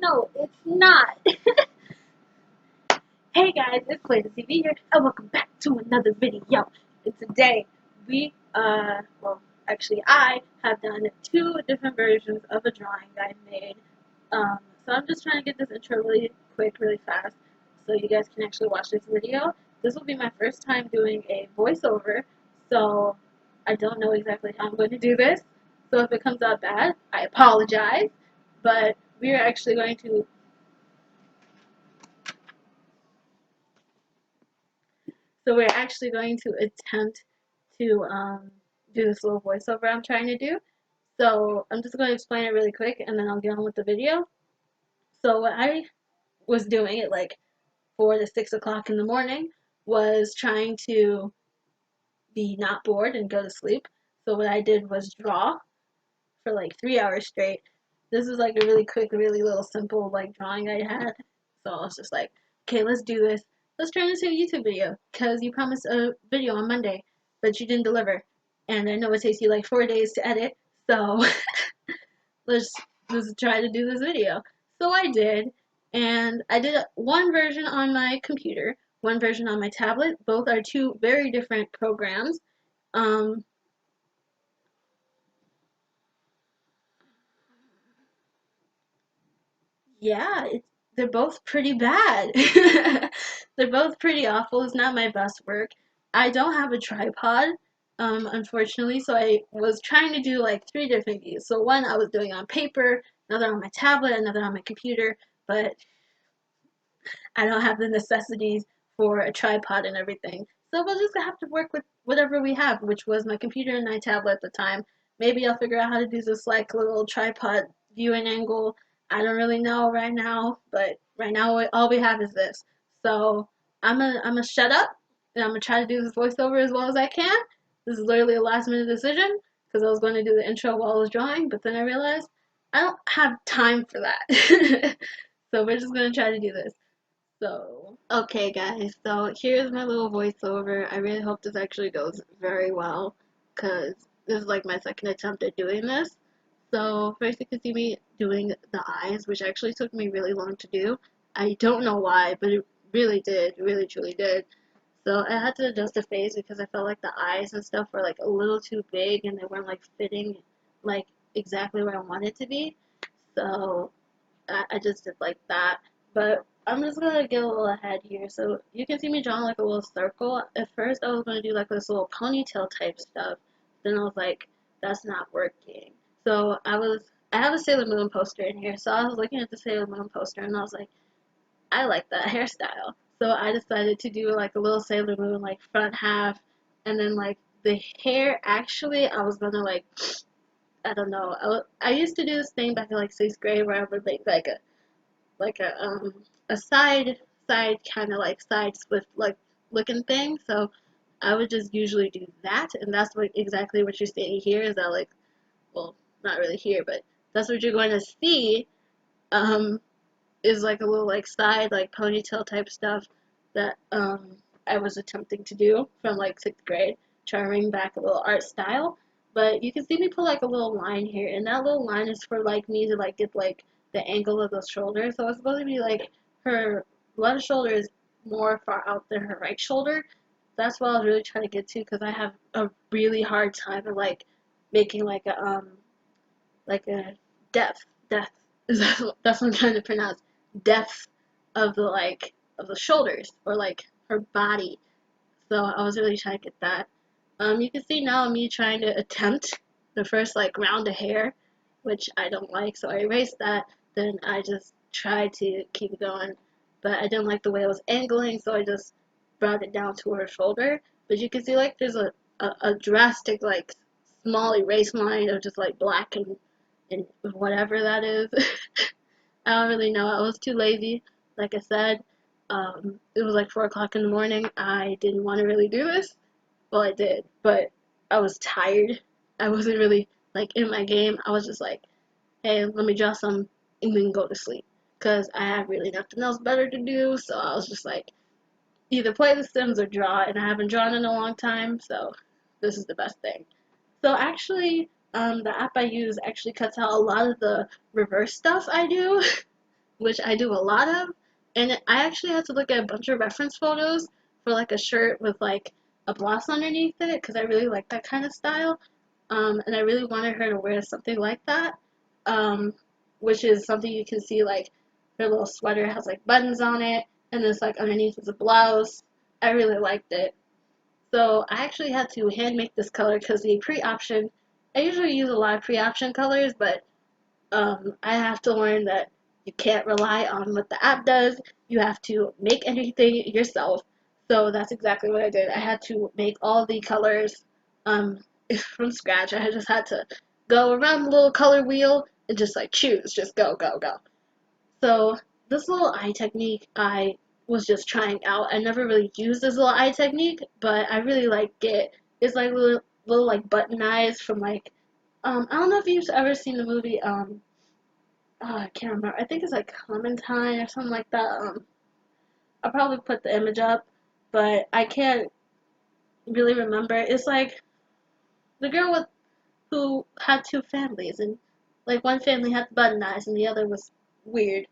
No, it's not. Hey guys, it's Clayton TV here, and welcome back to another video. And today, I have done two different versions of a drawing that I made. So I'm just trying to get this intro really quick, really fast, so you guys can actually watch this video. This will be my first time doing a voiceover, so I don't know exactly how I'm going to do this. So if it comes out bad, I apologize, but we are actually going to So we're actually going to attempt to do this little voiceover I'm trying to do. So I'm just going to explain it really quick and then I'll get on with the video. So what I was doing at like 4 to 6 o'clock in the morning was trying to be not bored and go to sleep. So what I did was draw for like 3 hours straight. This is like a really quick, really little simple like drawing I had. So I was just like, okay, let's do this. Let's turn this into a YouTube video because you promised a video on Monday, but you didn't deliver. And I know it takes you like 4 days to edit, so let's just try to do this video. So I did, and I did one version on my computer, one version on my tablet. Both are two very different programs. Um, Yeah, they're both pretty bad. They're both pretty awful. It's not my best work. I don't have a tripod, unfortunately, so I was trying to do like three different views. So one I was doing on paper, another on my tablet, another on my computer, but I don't have the necessities for a tripod and everything. So we'll just have to work with whatever we have, which was my computer and my tablet at the time. Maybe I'll figure out how to do this like little tripod viewing angle. I don't really know right now, but right now all we have is this. So I'm gonna shut up and I'm gonna try to do this voiceover as well as I can. This is literally a last minute decision because I was going to do the intro while I was drawing, but then I realized I don't have time for that. So we're just gonna try to do this. So, okay guys, so here's my little voiceover. I really hope this actually goes very well, because this is like my second attempt at doing this. So, first you can see me doing the eyes, which actually took me really long to do. I don't know why, but it really did, really truly did. So, I had to adjust the face because I felt like the eyes and stuff were like a little too big and they weren't like fitting like exactly where I wanted to be. So, I just did like that. But I'm just gonna get a little ahead here. So you can see me drawing like a little circle. At first I was gonna do like this little ponytail type stuff. Then I was like, that's not working. So I have a Sailor Moon poster in here. So I was looking at the Sailor Moon poster and I was like, I like that hairstyle. So I decided to do like a little Sailor Moon like front half and then like the hair actually I was gonna like I don't know. I used to do this thing back in like sixth grade where I would make like a side kind of like side split like looking thing. So I would just usually do that, and that's what exactly what you're seeing here is that like well not really here, but that's what you're going to see. Um, is like a little like side like ponytail type stuff that I was attempting to do from like sixth grade, trying to bring back a little art style. But you can see me put like a little line here, and that little line is for like me to like get like the angle of the shoulder. So it's supposed to be like her left shoulder is more far out than her right shoulder. That's what I was really trying to get to because I have a really hard time of like making like a depth that's what I'm trying to pronounce depth of the like of the shoulders or like her body. So I was really trying to get that. You can see now me trying to attempt the first like round of hair, which I don't like, so I erased that. Then I just tried to keep going, but I didn't like the way it was angling, so I just brought it down to her shoulder. But you can see like there's a drastic like small erase line of just like black and whatever that is. I don't really know. I was too lazy. Like I said, it was like 4 o'clock in the morning. I didn't want to really do this. Well, I did, but I was tired. I wasn't really like in my game. I was just like, hey, let me draw some and then go to sleep. Because I have really nothing else better to do. So I was just like, either play The Sims or draw. And I haven't drawn in a long time. So this is the best thing. So actually, the app I use actually cuts out a lot of the reverse stuff I do. which I do a lot of. And I actually had to look at a bunch of reference photos for like a shirt with like a blouse underneath it because I really like that kind of style. And I really wanted her to wear something like that, um, which is something you can see like her little sweater has like buttons on it, and this like underneath is a blouse. I really liked it. So I actually had to hand make this color because the pre-option, I usually use a lot of pre-option colors, but I have to learn that you can't rely on what the app does. You have to make anything yourself. So that's exactly what I did. I had to make all the colors um, from scratch. I just had to go around the little color wheel and just like choose, just go, go, go. So this little eye technique I was just trying out. I never really used this little eye technique, but I really like it. It's like little like button eyes from like I don't know if you've ever seen the movie I can't remember. I think it's like Clementine or something like that. I'll probably put the image up, but I can't really remember. It's like the girl with who had two families, and like one family had button eyes, and the other was weird.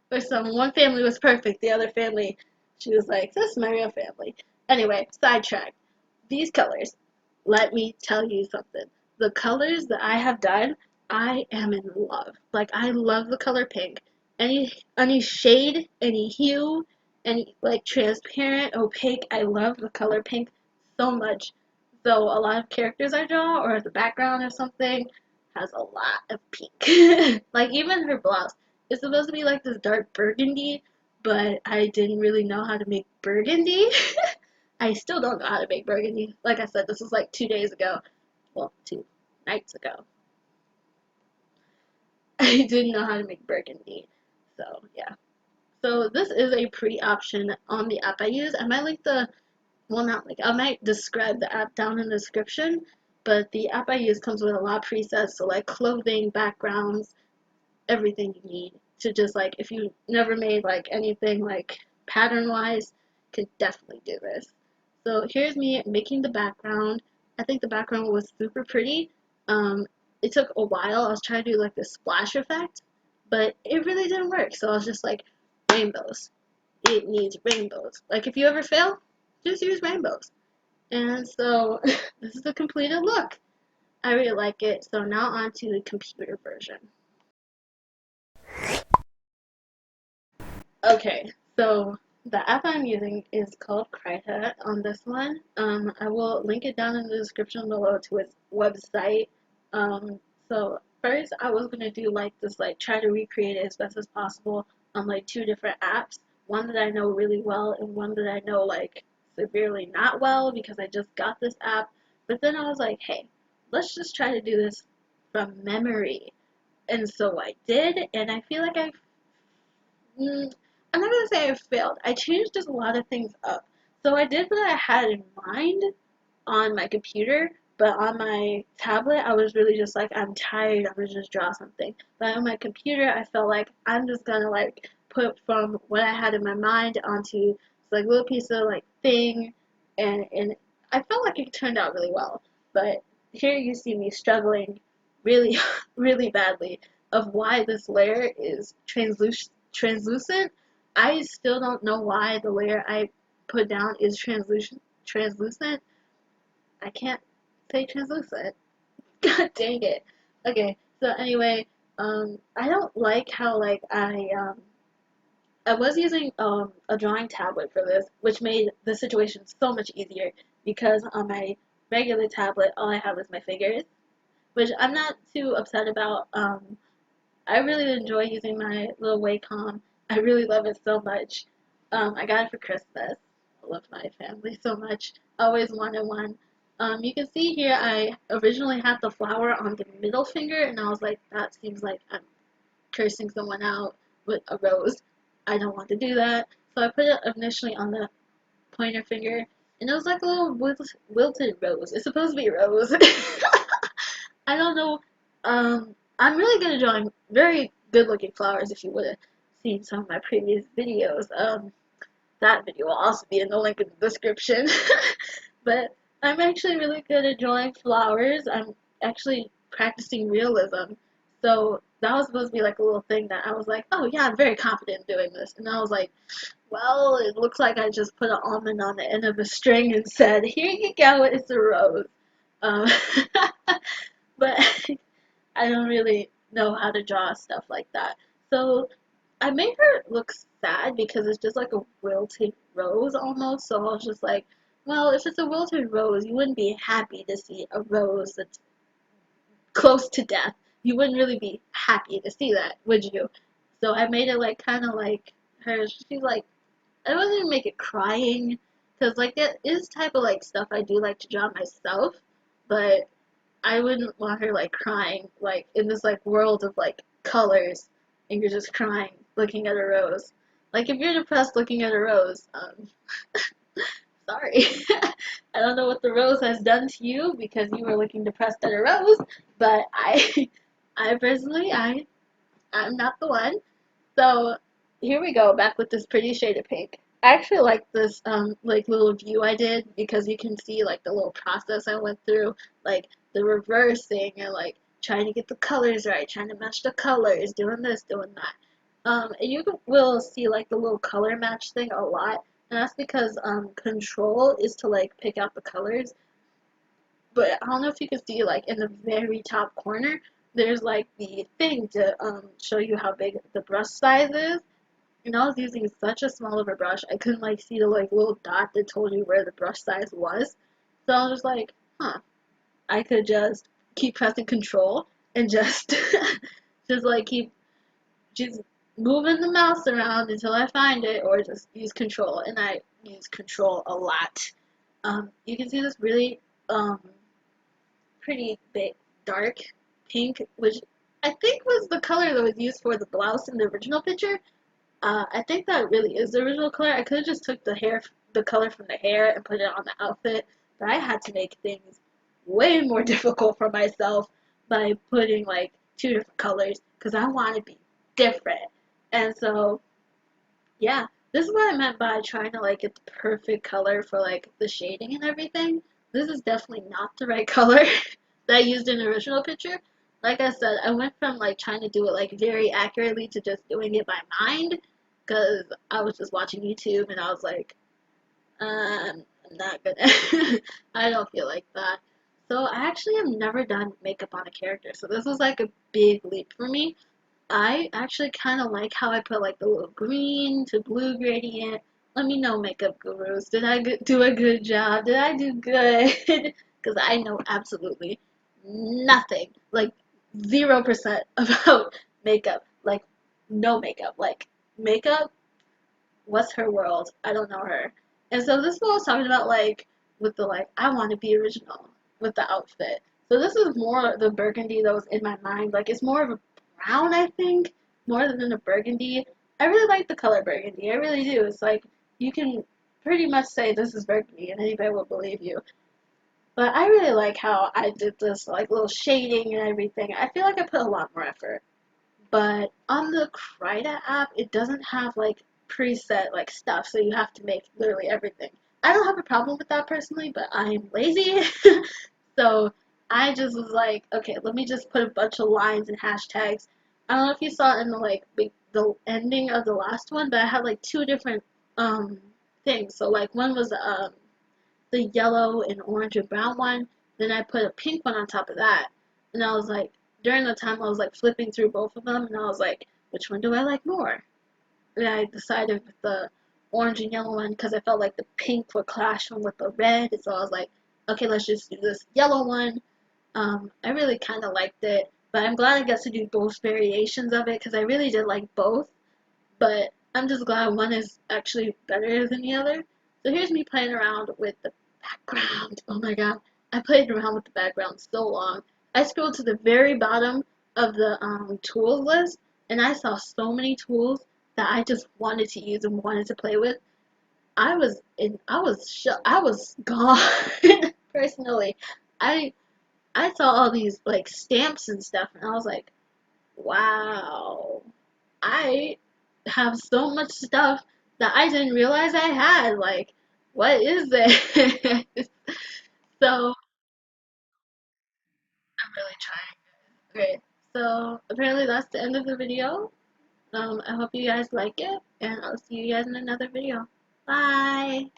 For some, one family was perfect, the other family, she was like, "This is my real family." Anyway, sidetrack. These colors. Let me tell you something. The colors that I have done, I am in love. Like I love the color pink. Any shade, any hue, any like transparent, opaque. I love the color pink so much. So a lot of characters I draw or the background or something has a lot of pink. Like even her blouse. It's supposed to be like this dark burgundy, but I didn't really know how to make burgundy. I still don't know how to make burgundy. Like I said, this was like 2 days ago. Well, 2 nights ago. I didn't know how to make burgundy. So, yeah. So, this is a pre-option on the app I use. I might link the, well, not like, I might describe the app down in the description. But the app I use comes with a lot of presets. So, like clothing, backgrounds, everything you need to just like, if you never made like anything like pattern wise, could definitely do this. So here's me making the background. I think the background was super pretty. It took a while. I was trying to do like this splash effect, but it really didn't work. So I was just like, rainbows. It needs rainbows. Like if you ever fail, just use rainbows. And so this is the completed look. I really like it. So now on to the computer version. Okay, so the app I'm using is called Cryta on this one. I will link it down in the description below to its website. So first I was gonna do like this, like try to recreate it as best as possible on like two different apps. One that I know really well and one that I know like severely not well because I just got this app. But then I was like, hey, let's just try to do this from memory. And so I did, and I feel like Mm, I'm not gonna say I failed. I changed just a lot of things up. So I did what I had in mind on my computer, but on my tablet, I was really just like, I'm tired. I'm gonna just draw something. But on my computer, I felt like I'm just gonna like put from what I had in my mind onto this like little piece of like thing, and I felt like it turned out really well. But here you see me struggling really, really badly of why this layer is translucent. I still don't know why the layer I put down is translucent. I can't say translucent. God dang it. Okay, so anyway, I don't like how like I was using a drawing tablet for this, which made the situation so much easier because on my regular tablet all I have is my fingers, which I'm not too upset about. I really enjoy using my little Wacom. I really love it so much. I got it for Christmas. I love my family so much. I always wanted one. You can see here I originally had the flower on the middle finger, and I was like, that seems like I'm cursing someone out with a rose. I don't want to do that. So I put it initially on the pointer finger, and it was like a little wilted rose. It's supposed to be a rose. I don't know. I'm really good at drawing very good looking flowers if you would have seen some of my previous videos. That video will also be in the link in the description. But I'm actually really good at drawing flowers. I'm actually practicing realism. So that was supposed to be like a little thing that I was like, oh yeah, I'm very confident in doing this. And I was like, well, it looks like I just put an almond on the end of a string and said, here you go, it's a rose. Um, but I don't really know how to draw stuff like that. So I made her look sad because it's just like a wilted rose almost. So I was just like, well, if it's a wilted rose, you wouldn't be happy to see a rose that's close to death. You wouldn't really be happy to see that, would you? So I made it like kind of like her. She's like, I wasn't even make it crying, because like that is type of like stuff I do like to draw myself, but I wouldn't want her like crying like in this like world of like colors, and you're just crying looking at a rose. Like if you're depressed looking at a rose, sorry. I don't know what the rose has done to you because you were looking depressed at a rose, but I personally, I'm not the one. So here we go, back with this pretty shade of pink. I actually like this like little view I did because you can see like the little process I went through, like the reversing and like trying to get the colors right, trying to match the colors, doing this, doing that. And you will see like the little color match thing a lot, and that's because control is to like pick out the colors. But I don't know if you can see like in the very top corner, there's like the thing to show you how big the brush size is. And I was using such a small of a brush, I couldn't like see the like little dot that told you where the brush size was. So I was just like, huh, I could just keep pressing control and just just like keep just moving the mouse around until I find it, or just use control. And I use control a lot. You can see this really pretty big dark pink, which I think was the color that was used for the blouse in the original picture. I think that really is the original color. I could have just took the color from the hair and put it on the outfit, but I had to make things way more difficult for myself by putting like two different colors because I want to be different. And so, yeah, this is what I meant by trying to like get the perfect color for like the shading and everything. This is definitely not the right color that I used in the original picture. Like I said, I went from like trying to do it like very accurately to just doing it by mind because I was just watching YouTube and I was like, I'm not gonna, I don't feel like that. So I actually have never done makeup on a character, so this was like a big leap for me. I actually kind of like how I put like the little green to blue gradient. Let me know, makeup gurus. Did I do a good job? Did I do good? Because I know absolutely nothing, like 0% about makeup. Like, no makeup. Like, makeup, what's her world? I don't know her. And so this is what I was talking about, like, with the, like, I want to be original with the outfit. So this is more the burgundy that was in my mind. Like, it's more of a brown, I think, more than a burgundy. I really like the color burgundy. I really do. It's like, you can pretty much say this is burgundy and anybody will believe you. But I really like how I did this, like, little shading and everything. I feel like I put a lot more effort. But on the Krita app, it doesn't have like preset like stuff, so you have to make literally everything. I don't have a problem with that personally, but I'm lazy, so I just was like, okay, let me just put a bunch of lines and hashtags. I don't know if you saw in the like the ending of the last one, but I had like two different um things. So like one was the yellow and orange and brown one. Then I put a pink one on top of that. And I was like, during the time I was like flipping through both of them, and I was like, which one do I like more? And I decided with the orange and yellow one because I felt like the pink would clash with the red. So I was like, okay, let's just do this yellow one. I really kind of liked it, but I'm glad I got to do both variations of it because I really did like both. But I'm just glad one is actually better than the other. So here's me playing around with the background. Oh my god, I played around with the background so long. I scrolled to the very bottom of the tools list, and I saw so many tools that I just wanted to use and wanted to play with. I was gone personally. I I saw all these like stamps and stuff, and I was like, wow. I have so much stuff that I didn't realize I had. Like, what is it? So, I'm really trying. Okay, So apparently that's the end of the video. I hope you guys like it, and I'll see you guys in another video. Bye!